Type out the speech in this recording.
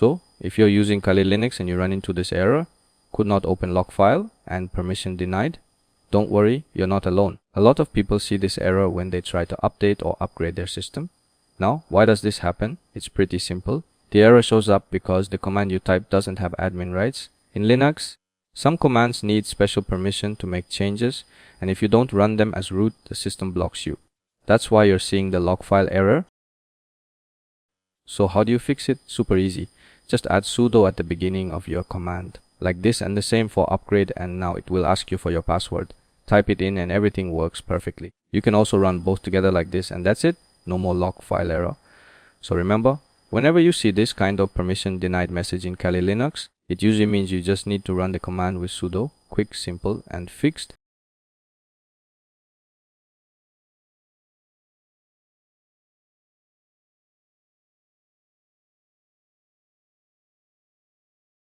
So if you're using Kali Linux and you run into this error, could not open log file and permission denied, don't worry, you're not alone. A lot of people see this error when they try to update or upgrade their system. Now, why does this happen? It's pretty simple. The error shows up because the command you type doesn't have admin rights. In Linux, some commands need special permission to make changes, and if you don't run them as root, the system blocks you. That's why you're seeing the log file error. So how do you fix it? Super easy. Just add sudo at the beginning of your command, like this, and the same for upgrade, and now it will ask you for your password. Type it in and everything works perfectly. You can also run both together like this, and that's it. No more log file error. So remember, whenever you see this kind of permission denied message in Kali Linux, it usually means you just need to run the command with sudo, quick, simple, and fixed.